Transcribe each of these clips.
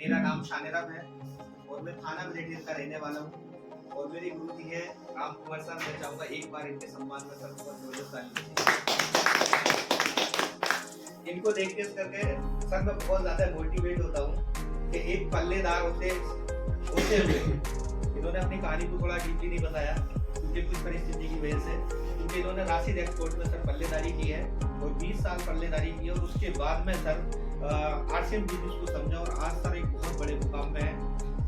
मेरा नाम शानिरम है और मैं थाना ब्रिटेन का रहने वाला हूँ और मेरी गुरु जी है राम कुमार सर। मैं चाहूंगा एक बार इनके सम्मान में सर बहुत जबरदस्त ताली। इनको देख के करके सर मैं बहुत ज्यादा मोटिवेट होता हूँ कि एक पल्लेदार होते हुए इन्होंने अपनी कहानी को थोड़ा डीपली नहीं बताया क्योंकि कुछ परिस्थिति की वजह से, क्योंकि इन्होंने राशिद एक्सपोर्ट में सर पल्लेदारी की है और 20 साल पल्लेदारी की है और उसके बाद में सर आरसीएम बिजनेस को समझा और आज सर एक बहुत बड़े मुकाम में है।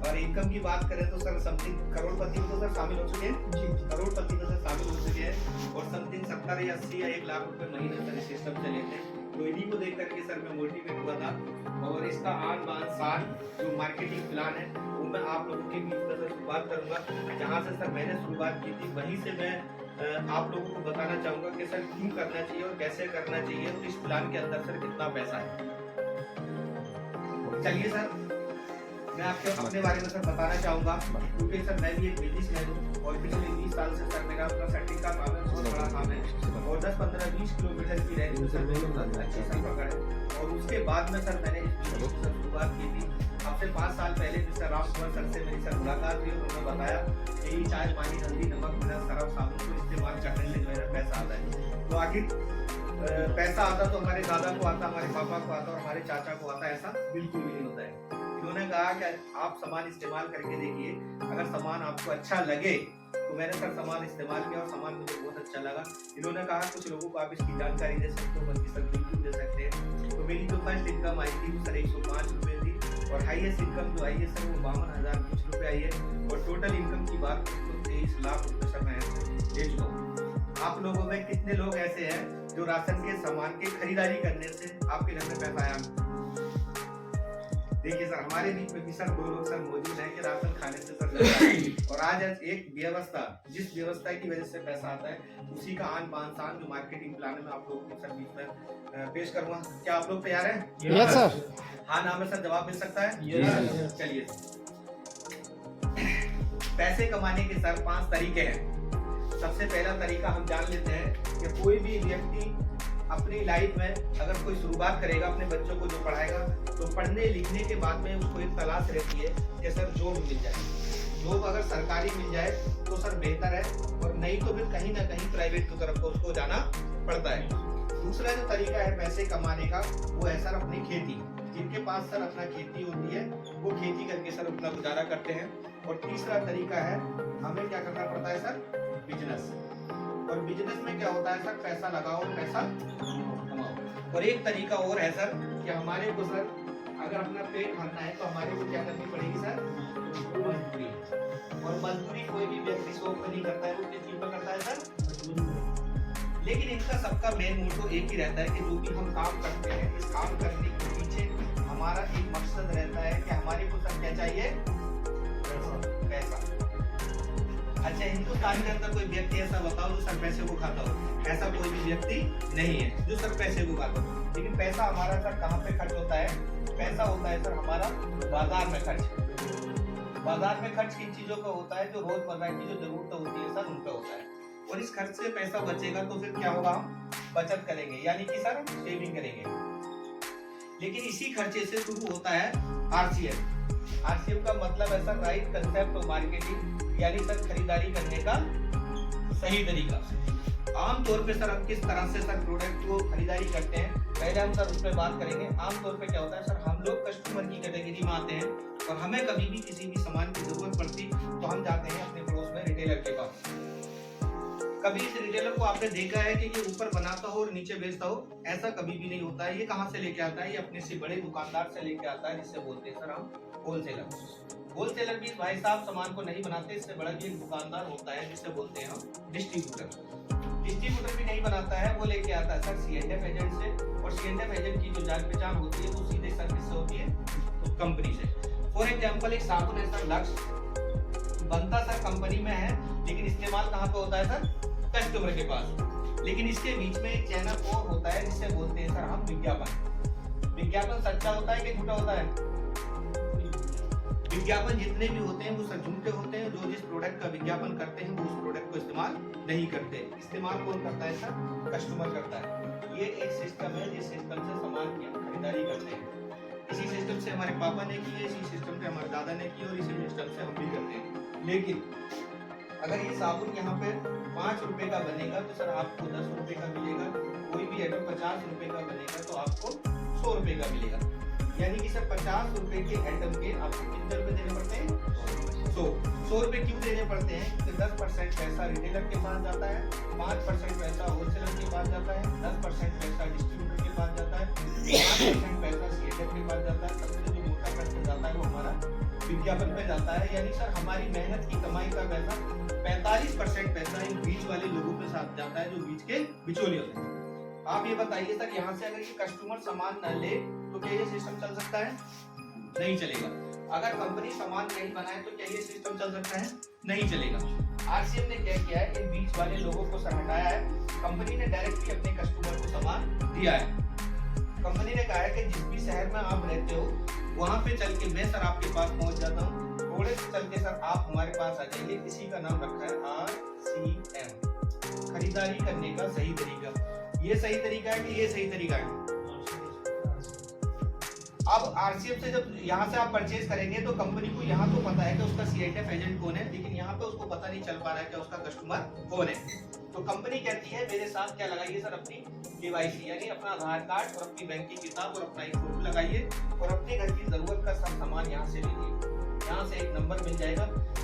और इनकम की बात करें तो सर समथिंग करोड़पति में तो सर शामिल हो चुके हैं जी, करोड़पति में सर शामिल हो चुके हैं और समथिंग 70 या 80 या 1 लाख रुपए महीने सर सिस्टम चले थे। तो इन्हीं को देख करके सर मैं मोटिवेट हुआ था और इसका आन बान साल जो मार्केटिंग प्लान है वो मैं आप लोगों के बीच में सर शुरुआत करूंगा। जहाँ से सर मैंने शुरुआत की थी वहीं से मैं आप लोगों को बताना चाहूंगा कि सर क्यों करना चाहिए और कैसे करना चाहिए और इस प्लान के अंदर सर कितना पैसा है। चलिए सर मैं आपको अपने बारे में सर बताना चाहूंगा क्योंकि सर मैं भी एक बिजनेसमैन हूँ और पिछले 20 साल से सर मेरा अपना सेटिंग का काम है, बहुत बड़ा काम है और 10, 15, 20 किलोमीटर की रैली में सर मैंने अच्छी सर पकड़े और उसके बाद में सर मैंने इस बिजनेस की शुरुआत की थी। अब से 5 साल पहले मिस्टर राम कुमार सर से मेरी सर मुलाकात हुई और उन्होंने बताया कि चाय पानी हल्दी नमक मिर्च सरफ साबुन को इस्तेमाल करने से मेरा पैसा आता है। तो आखिर पैसा आता तो हमारे दादा को आता, हमारे पापा को आता और हमारे चाचा को आता, ऐसा बिल्कुल भी नहीं होता है। इन्होंने कहा कि आप सामान इस्तेमाल करके देखिए, अगर सामान आपको अच्छा लगे तो मैंने सर सामान इस्तेमाल किया और सामान मुझे बहुत अच्छा लगा। इन्होंने कहा कुछ लोगों को आप इसकी जानकारी दे सकते हो, बल्कि सर बिल्कुल दे सकते हैं। तो मेरी जो फर्स्ट इनकम आई थी वो सर 105 रुपये थी और हाईएस्ट इनकम जो आई है सर वो 52,000 कुछ रुपये आई है और टोटल इनकम की बात करें तो 23 लाख रुपये सर मैं दे चुका हूँ। आप लोगों में कितने लोग ऐसे हैं जो राशन के सामान की खरीदारी करने से आपके घर में पैसा आया? देखिए सर हमारे बीच में भी सर 2 लोग सर मौजूद हैं कि राशन खाने से सर और आज एक व्यवस्था, जिस व्यवस्था की वजह से पैसा आता है उसी का आन बान शान जो मार्केटिंग प्लान है मैं आप लोगों के सर बीच में पेश करूंगा। क्या आप लोग तैयार हैं? Yes sir. हाँ नाम में सर जवाब मिल सकता है? यस। चलिए पैसे कमाने के सर 5 तरीके हैं। सबसे पहला तरीका हम जान लेते हैं कि कोई भी व्यक्ति अपनी लाइफ में अगर कोई शुरुआत करेगा अपने बच्चों को जो पढ़ाएगा तो पढ़ने लिखने के बाद में उसको एक तलाश रहती है कि सर जॉब मिल जाए। जॉब अगर सरकारी मिल जाए तो सर बेहतर है और नहीं तो फिर कहीं ना कहीं प्राइवेट की तरफ को उसको जाना पड़ता है। दूसरा जो तरीका है पैसे कमाने का वो है सर अपनी खेती। जिनके पास सर अपना खेती होती है वो खेती करके सर अपना गुजारा करते हैं। और तीसरा तरीका है हमें क्या करना पड़ता है सर? बिजनेस। और बिजनेस में क्या होता है सर? पैसा लगाओ और पैसा कमाओ। और एक तरीका और है सर कि हमारे को सर अगर अपना पेट भरना है तो हमारे को क्या करनी पड़ेगी सर? मजदूरी। और मजदूरी कोई भी व्यक्ति शौक में नहीं करता है, वो किस चीज पर करता है सर? लेकिन इनका सबका मेन मोटो एक ही रहता है कि जो भी हम काम करते हैं इस काम करने के पीछे हमारा एक मकसद रहता है कि हमारे को सर क्या चाहिए? पैसा। अच्छा हिंदुस्तान के अंदर कोई व्यक्ति ऐसा बताओ जो सर पैसे को खाता हो? ऐसा कोई भी व्यक्ति नहीं है जो सर पैसे को खाता हो। लेकिन पैसा हमारा सर कहाँ पे खर्च होता है? पैसा होता है सर हमारा बाजार में खर्च। बाजार में खर्च किन चीजों का होता है? जो रोजमर्रा की जो जरूरत होती है सर उनका होता है। और इस खर्च से पैसा बचेगा तो फिर क्या होगा? हम बचत करेंगे यानी कि सर सेविंग करेंगे। लेकिन इसी खर्चे से शुरू होता है आरसीएम। आरसीएम का मतलब है sir right concept of marketing, यानी सर खरीदारी करने का सही तरीका। आमतौर पे सर हम किस तरह से सर प्रोडक्ट को खरीदारी करते हैं पहले हम सर उस पर बात करेंगे। आमतौर पे क्या होता है सर हम लोग कस्टमर की कैटेगरी में आते हैं और हमें कभी भी किसी भी सामान की जरूरत पड़ती तो हम जाते हैं अपने पड़ोस में रिटेलर के पास। कभी इस रिटेलर को आपने देखा है कि ये ऊपर बनाता हो और नीचे बेचता हो? ऐसा कभी भी नहीं होता है। ये कहाँ से लेके आता है? ये अपने से बड़े दुकानदार से लेके आता है जिससे बोलते हैं सर हम होलसेलर। होलसेलर भी भाई साहब सामान को नहीं बनाते, इससे बड़ा भी एक दुकानदार होता है जिससे बोलते हैं हम डिस्ट्रीब्यूटर। डिस्ट्रीब्यूटर भी नहीं बनाता है, वो लेके आता है सर C&F एजेंट से और C&F एजेंट की जो जान पहचान होती है वो सीधे सर किससे होती है? तो कंपनी से। फॉर एग्जाम्पल एक साबुन है सर लक्स, बनता सर कंपनी में है लेकिन इस्तेमाल कहाँ पे होता है सर? कस्टमर के पास। लेकिन इसके बीच में एक चैनल और होता है जिससे बोलते हैं सर हम विज्ञापन। विज्ञापन सच्चा होता है कि झूठा होता है? विज्ञापन जितने भी होते हैं वो सर झूठे होते हैं। जो जिस प्रोडक्ट का विज्ञापन करते हैं वो उस प्रोडक्ट को इस्तेमाल नहीं करते। इस्तेमाल कौन करता है सर? कस्टमर करता है। ये एक सिस्टम है जिस सिस्टम से सामान की खरीदारी करते हैं। इसी सिस्टम से हमारे पापा ने की है, इसी सिस्टम से हमारे दादा ने की और इसी सिस्टम से हम भी करते हैं। लेकिन अगर ये साबुन यहाँ पे 5 रुपए का बनेगा तो सर आपको 10 रुपए का मिलेगा। कोई भी आइटम 50 रुपए का बनेगा तो आपको 100 रुपए का मिलेगा। यानी कि सर 50 रुपए के आइटम के आपको कितने रुपए देने पड़ते हैं? 100 रुपए क्यों देने पड़ते हैं? तो 10% पैसा रिटेलर के पास जाता है, 5% पैसा होलसेलर के पास जाता है, 10% पैसा डिस्ट्रीब्यूटर के पास जाता है, 5% पैसा सीएसएफ के पास जाता है। सबसे जो मोटा पैसा जाता है वो हमारा विज्ञापन पे जाता है। यानी सर हमारी मेहनत की कमाई का पैसा 45% पैसा इन बीच वाले लोगों के साथ जाता है, जो बीच के बिचौलिए होते हैं। आप ये बताइए सर, यहाँ से अगर ये कस्टमर सामान न ले तो क्या ये सिस्टम चल सकता है? नहीं चलेगा। अगर कंपनी सामान नहीं बनाए तो क्या ये सिस्टम चल सकता है? नहीं चलेगा। आरसीएम ने क्या किया है, इन बीच वाले लोगों को सर हटाया है। कंपनी ने डायरेक्टली अपने कस्टमर को सामान दिया है। कंपनी ने कहा है कि जिस भी शहर में आप रहते हो वहां पे चल के मैं सर आपके पास पहुंच जाता हूँ, थोड़े से चल के सर आप हमारे पास आ जाइए। इसी का नाम रखा है RCM, खरीदारी करने का सही तरीका। ये सही तरीका है कि ये सही तरीका है? अब आरसीएम से जब यहाँ से आप परचेज करेंगे तो कंपनी को यहाँ तो पता है कि उसका सीआईएफ एजेंट कौन है, लेकिन यहाँ पे उसको पता नहीं चल पा रहा है कि उसका कस्टमर कौन है। तो कंपनी कहती है मेरे साथ क्या लगाइए सर, अपनी केवाईसी यानी अपना आधार कार्ड और अपनी बैंक की किताब और अपना एक फोटो लगाइए और अपने घर की जरूरत का सब सामान यहाँ से लीजिए। यहाँ से एक नंबर मिल जाएगा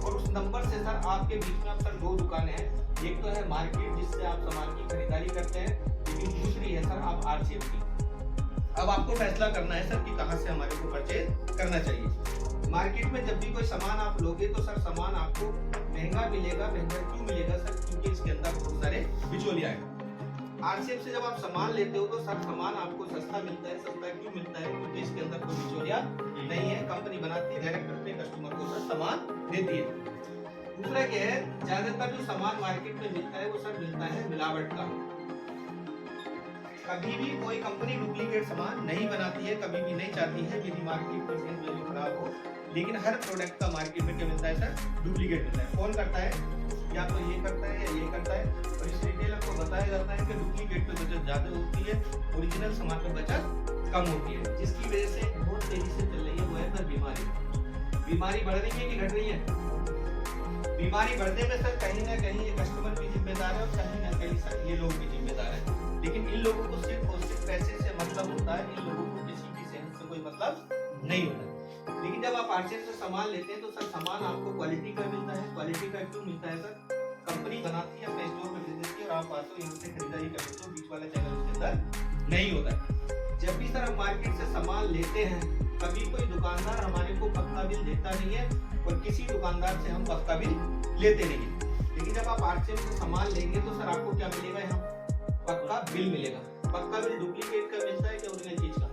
और उस नंबर से सर आपके बीच में अब सर 2 दुकानें हैं। एक तो है मार्केट जिससे आप सामान की खरीदारी करते हैं, लेकिन दूसरी है सर आप आरसीएम की। अब आपको फैसला करना है सर कि कहां से हमारे को परचेज करना चाहिए। मार्केट में जब भी कोई सामान आप लोगे तो सर सामान आपको महंगा मिलेगा। महंगा क्यों मिलेगा सर? क्योंकि इसके अंदर बहुत सारे बिचौलिया है। आरसीएम से जब आप सामान लेते हो तो सर सामान आपको सस्ता मिलता है। सस्ता क्यों मिलता है? क्योंकि इसके अंदर कोई बिचौलिया नहीं है। कंपनी बनाती है, डायरेक्ट अपने कस्टमर को सर सामान देती है। दूसरा क्या है, ज्यादातर जो सामान मार्केट में मिलता है वो सर मिलता है मिलावट का। कभी भी कोई कंपनी डुप्लीकेट सामान नहीं बनाती है, कभी भी नहीं चाहती है मेरी मार्केट में सेल वैल्यू खराब हो, लेकिन हर प्रोडक्ट का मार्केट में क्या मिलता है सर? डुप्लीकेट मिलता है। कौन करता है? या तो ये करता है या ये करता है। और इस रिटेलर को बताया जाता है कि डुप्लीकेट पे बचत ज्यादा होती है, ओरिजिनल सामान पे बचत कम होती है, जिसकी वजह से बहुत तेजी से चल रही है वो है सर बीमारी। बीमारी बढ़ रही है कि घट रही है? बीमारी बढ़ने में सर कहीं ना कहीं ये कस्टमर भी जिम्मेदार है और कहीं ना कहीं सर ये लोग भी जिम्मेदार है। लेकिन इन लोगों को सिर्फ और सिर्फ पैसे से मतलब होता है, इन लोगों को किसी की सेहत से कोई मतलब नहीं होता। लेकिन जब आप आरसीएम से सामान लेते हैं तो सर सामान आपको क्वालिटी का मिलता है। क्वालिटी का क्यों मिलता है सर? कंपनी बनाती है, अपने स्टोर में भेज देती है और आप आते हो यहाँ से खरीदारी कर लेते हो, बीच वाला चैनल उसके अंदर नहीं होता है। जब भी सर हम मार्केट से सामान लेते हैं, कभी कोई दुकानदार हमारे को पक्का बिल देता नहीं है और किसी दुकानदार से हम पक्का बिल लेते नहीं है। लेकिन जब आप आरसीएम से सामान लेंगे तो सर आपको क्या मिलेगा? यहाँ पक्का बिल मिलेगा। पक्का बिल डुप्लीकेट का मिलता है कि ओरिजिनल चीज का?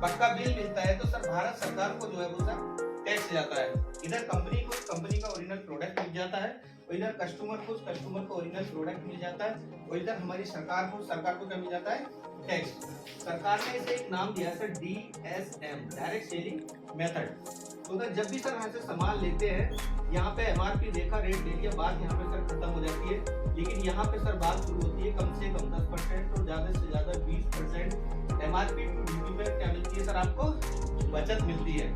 पक्का बिल मिलता है तो सर भारत सरकार को जो है वो सर टैक्स जाता है। इधर कंपनी को कंपनी का ओरिजिनल प्रोडक्ट मिल जाता है, और इधर कस्टमर को ओरिजिनल प्रोडक्ट मिल जाता है, और इधर हमारी सरकार को क्या मिल जाता है? टैक्स। सरकार ने इसे एक नाम दिया है sir DSM, direct selling method. तो जब भी सर यहाँ से सामान लेते हैं, यहाँ पे एमआरपी देखा, रेट ले लिया, बात यहाँ पे सर खत्म हो जाती है। लेकिन यहाँ पे सर बात शुरू होती है कम से कम 10% और ज्यादा से ज्यादा 20% एमआरपी टू डीपी पे क्या मिलती है सर? आपको बचत मिलती है।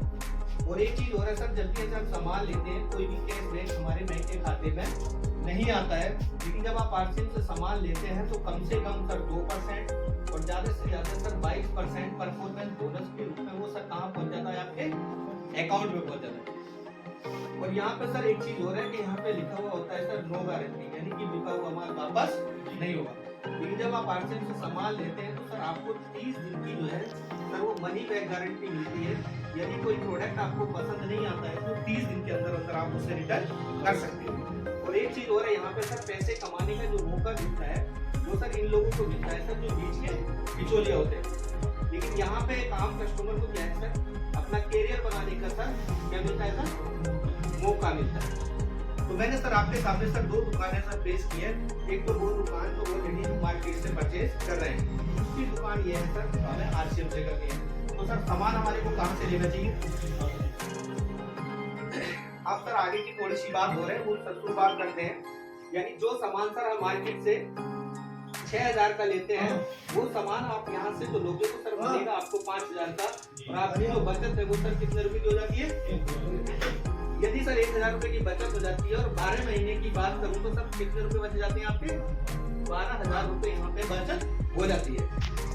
और एक चीज और है सर, जब भी हम सामान लेते हैं कोई भी कैशबैक हमारे बैंक के खाते में नहीं आता है, लेकिन जब आप आरसीएम से सामान लेते हैं तो कम से कम सर 2% और ज्यादा से ज्यादा सर 22% परफॉर्मेंस बोनस के रूप में वो सर कहाँ पहुंच जाता है? आपके अकाउंट में पहुंच जाता है। और यहाँ पे सर एक चीज हो रहा है कि यहाँ पे लिखा हुआ होता है सर नो गारंटी, यानी कि बिका हुआ माल वापस नहीं होगा। लेकिन जब आप आरसीएम से सामान लेते हैं तो सर आपको 30 दिन की जो है सर वो मनी बैक गारंटी मिलती है। यदि कोई प्रोडक्ट आपको पसंद नहीं आता है तो 30 दिन के अंदर अंदर आप उसे रिटर्न कर सकते हो। और एक चीज और है, यहाँ पे सर पैसे कमाने का जो मौका मिलता है वो सर इन लोगों को मिलता है सर जो बीच के बिचौलिया होते हैं। लेकिन यहाँ पे एक आम कस्टमर को क्या है सर? अपना कैरियर बनाने का सर क्या मिलता है सर? मौका मिलता है। तो मैंने सर आपके सामने सर 2 दुकानें सर पेश की है। एक तो वो दुकान जो ऑलरेडी मार्केट से परचेज कर रहे हैं, दूसरी दुकान ये है सर हमें आरसीएम से करनी है। तो सर सामान हमारे को कहाँ से लेना चाहिए? अब सर आगे की थोड़ी सी बात हो रही है, वो सर शुरुआत करते हैं। यानी जो सामान सर हम मार्केट से 6,000 का लेते हैं, वो सामान आप यहाँ से जो लोगे तो सर मिलेगा आपको 5,000 का, और आपकी जो बचत है वो सर कितने रुपए की हो जाती है? यदि सर 1,000 रुपए की बचत हो जाती है और 12 महीने की बात करूँ तो सर कितने रुपए बच जाते हैं आपके? 12,000 रुपए यहाँ पे बचत हो जाती है।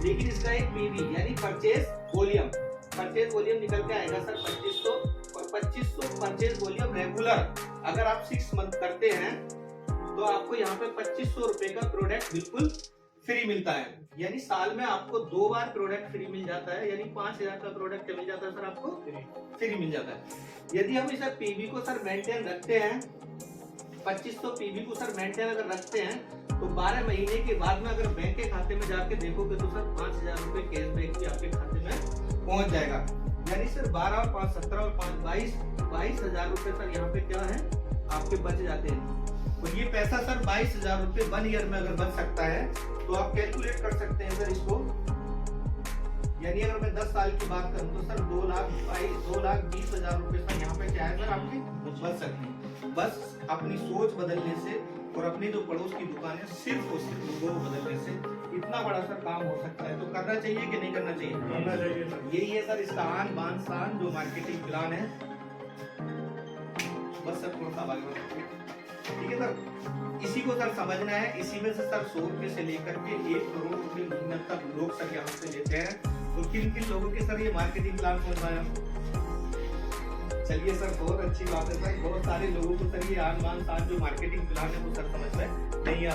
लेकिन इसका एक पीवी यानी परचेज वॉल्यूम निकल के आएगा सर 2500, और 2500 परचेज वॉल्यूम रेगुलर अगर आप 6 मंथ करते हैं तो आपको यहाँ पे 2500 रुपए का प्रोडक्ट बिल्कुल फ्री मिलता है। यानी साल में आपको 2 बार प्रोडक्ट फ्री मिल जाता है, यानी 5,000 का प्रोडक्ट मिल जाता है सर आपको फ्री मिल जाता है। यदि हम इस पीवी को सर मेंटेन रखते हैं, 2500 पीवी को सर मेंटेन अगर रखते हैं तो 12 महीने के बाद में अगर बैंक के खाते में जाके देखोगे तो सर 5,000 रुपए कैशबैक भी आपके खाते में पहुंच जाएगा। यानी सर 12 और 5 17 और 5 22,000 रुपए सर यहाँ पे क्या है आपके बच जाते हैं। और ये पैसा सर 22,000 रुपए 1 ईयर में अगर बच सकता है तो आप कैलकुलेट कर सकते हैं सर इसको। यानी अगर मैं 10 साल की बात करूं तो सर 2,20,000 रुपए सर यहाँ पे क्या है सर आपके बच सकते हैं। बस अपनी सोच बदलने से और अपनी जो पड़ोस की दुकान है सिर्फ और सिर्फ लोगों को बदलने से इतना बड़ा सर काम हो सकता है। तो करना चाहिए कि नहीं करना चाहिए? करना चाहिए सर। यही है सर इसका आन बान शान जो मार्केटिंग प्लान है। बस सर थोड़ा सा आगे बढ़ो। ठीक है सर, इसी को सर समझना है। इसी में से सर 100 रुपए से लेकर के 1 करोड़ रुपए महीने तक लोग सर यहाँ से लेते हैं। तो किन किन लोगों के सर ये मार्केटिंग प्लान समझ में आया? चलिए सर, बहुत अच्छी बात है सर। बहुत सारे लोगों को सर ये आन बान शान जो मार्केटिंग प्लान है वो सर समझ में नहीं